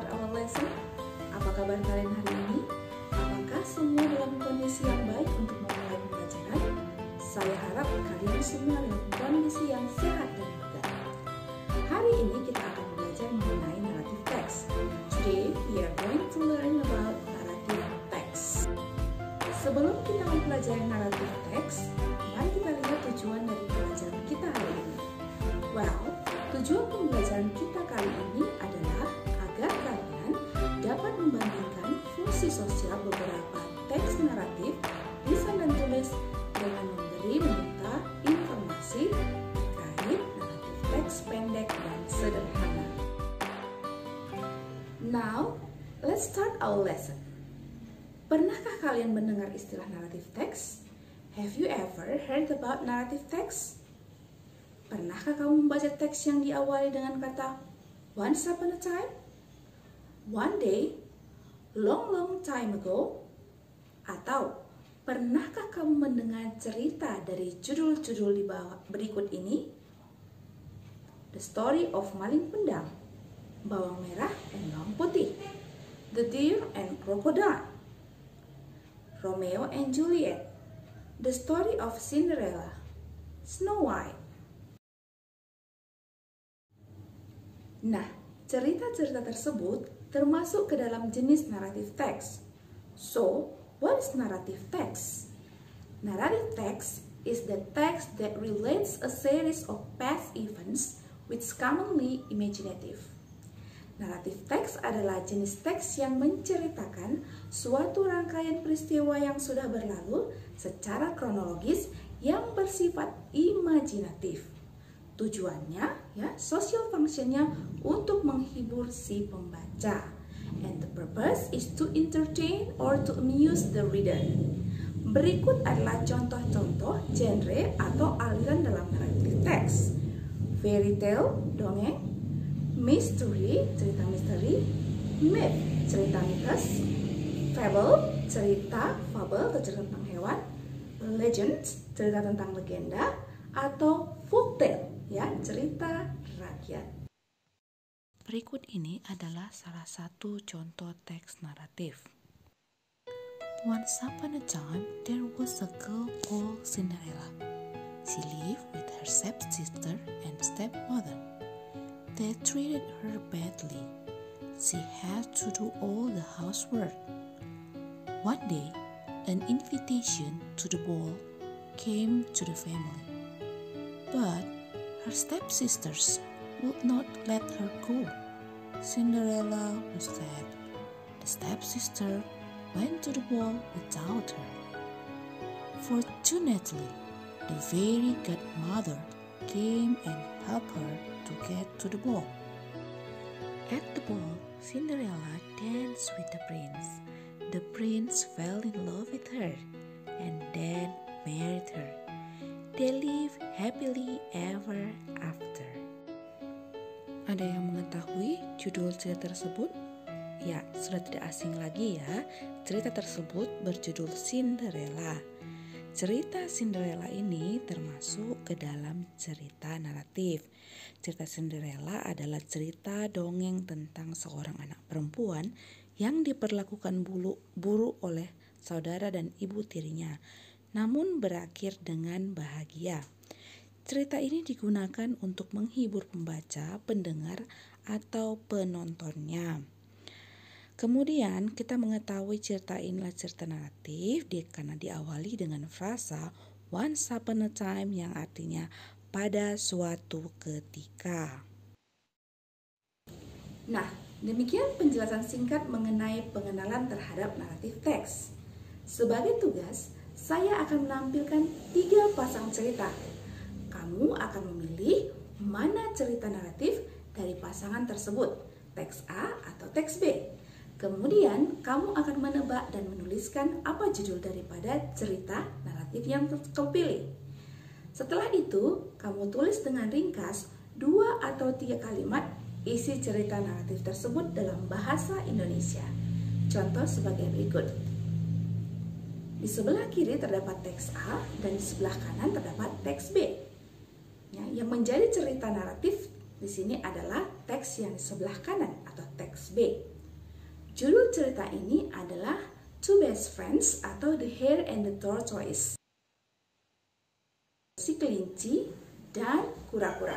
start our lesson. Apa kabar kalian hari ini? Apakah semua dalam kondisi yang baik untuk memulai pembelajaran? Saya harap kalian semua dalam kondisi yang sehat dan bugar. Hari ini kita akan belajar mengenai narrative text. Today we are going to learn about narrative text. Sebelum kita mempelajari narrative text, mari kita lihat tujuan dari pelajaran kita hari ini. Well, tujuan pembelajaran kita kali ini adalah agar kalian dapat membandingkan fungsi sosial beberapa teks naratif, lisan dan tulis dengan memberi meminta informasi terkait naratif teks pendek dan sederhana. Now, let's start our lesson. Pernahkah kalian mendengar istilah narrative text? Have you ever heard about narrative text? Pernahkah kamu membaca teks yang diawali dengan kata once upon a time, one day, long time ago? Atau pernahkah kamu mendengar cerita dari judul-judul di bawah berikut ini? The Story of Maling Pendam, Bawang Merah dan Bawang Putih, The Deer and Crocodile, Romeo and Juliet, The Story of Cinderella, Snow White. Nah, cerita-cerita tersebut termasuk ke dalam jenis narrative text. So, what is narrative text? Narrative text is the text that relates a series of past events which commonly imaginative. Narrative text adalah jenis teks yang menceritakan suatu rangkaian peristiwa yang sudah berlalu secara kronologis yang bersifat imajinatif. Tujuannya, social functionnya untuk menghibur si pembaca. And the purpose is to entertain or to amuse the reader. Berikut adalah contoh-contoh genre atau aliran dalam narrative text. Fairy tale, dongeng. Mystery, cerita misteri. Myth, cerita mitos. Fable, cerita fabel atau cerita tentang hewan. Legend, cerita tentang legenda. Atau folktale, cerita rakyat. Berikut ini adalah salah satu contoh teks naratif. Once upon a time, there was a girl called Cinderella. She lived with her stepsister and stepmother. They treated her badly. She had to do all the housework. One day, an invitation to the ball came to the family. But her stepsisters would not let her go. Cinderella was sad. The stepsister went to the ball without her. Fortunately, the fairy godmother came and helped her to get to the ball. At the ball, Cinderella danced with the prince. The prince fell in love with her and then married her. They live happily ever after. Ada yang mengetahui judul cerita tersebut? Ya, sudah tidak asing lagi ya. Cerita tersebut berjudul Cinderella. Cerita Cinderella ini termasuk ke dalam cerita naratif. Cerita Cinderella adalah cerita dongeng tentang seorang anak perempuan yang diperlakukan buruk oleh saudara dan ibu tirinya, namun berakhir dengan bahagia. Cerita ini digunakan untuk menghibur pembaca, pendengar, atau penontonnya. Kemudian kita mengetahui cerita inilah cerita naratif karena diawali dengan frasa once upon a time yang artinya pada suatu ketika. Nah, demikian penjelasan singkat mengenai pengenalan terhadap narrative text. Sebagai tugas, saya akan menampilkan 3 pasang cerita. Kamu akan memilih mana cerita naratif dari pasangan tersebut, teks A atau teks B. Kemudian, kamu akan menebak dan menuliskan apa judul daripada cerita naratif yang terpilih. Setelah itu, kamu tulis dengan ringkas 2 atau 3 kalimat isi cerita naratif tersebut dalam bahasa Indonesia. Contoh sebagai berikut. Di sebelah kiri terdapat teks A dan di sebelah kanan terdapat teks B. Yang menjadi cerita naratif di sini adalah teks yang di sebelah kanan atau teks B. Judul cerita ini adalah Two Best Friends atau The Hare and the Tortoise. Si kelinci dan kura-kura.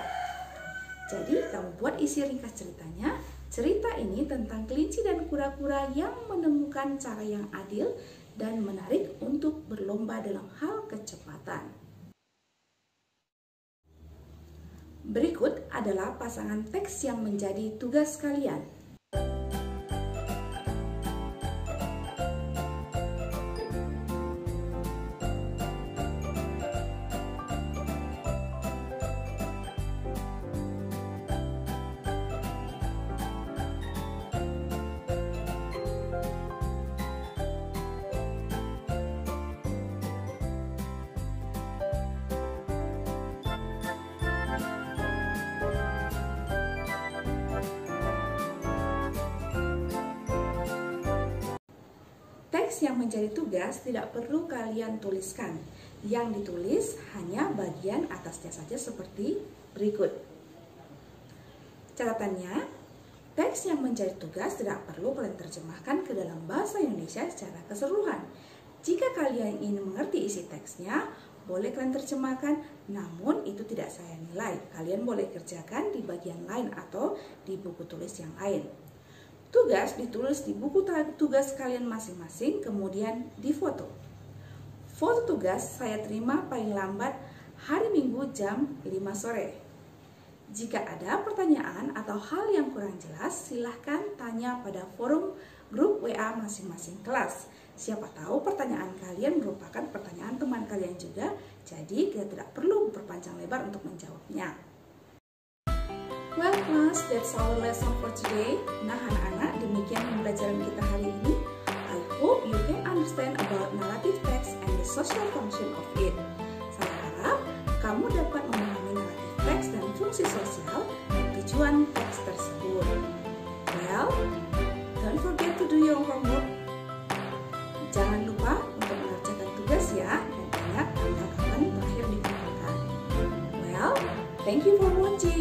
Jadi kamu buat isi ringkas ceritanya. Cerita ini tentang kelinci dan kura-kura yang menemukan cara yang adil dan menarik untuk berlomba dalam hal kecepatan. Berikut adalah pasangan teks yang menjadi tugas kalian. Teks yang menjadi tugas tidak perlu kalian tuliskan. Yang ditulis hanya bagian atasnya saja seperti berikut. Catatannya, teks yang menjadi tugas tidak perlu kalian terjemahkan ke dalam bahasa Indonesia secara keseluruhan. Jika kalian ingin mengerti isi teksnya, boleh kalian terjemahkan, namun itu tidak saya nilai. Kalian boleh kerjakan di bagian lain atau di buku tulis yang lain. Tugas ditulis di buku tugas kalian masing-masing, kemudian difoto. Foto tugas saya terima paling lambat hari Minggu jam 5 sore. Jika ada pertanyaan atau hal yang kurang jelas, silahkan tanya pada forum grup WA masing-masing kelas. Siapa tahu pertanyaan kalian merupakan pertanyaan teman kalian juga, jadi kita tidak perlu berpanjang lebar untuk menjawabnya. Well class, that's our lesson for today. Nah anak-anak, demikian pembelajaran kita hari ini. I hope you can understand about narrative text and the social function of it. Saya harap kamu dapat memahami narrative text dan fungsi sosial dan tujuan teks tersebut. Well, don't forget to do your homework. Jangan lupa untuk mengerjakan tugas ya, dan ingat tanggal kapan terakhir dikumpulkan. Well, thank you for watching.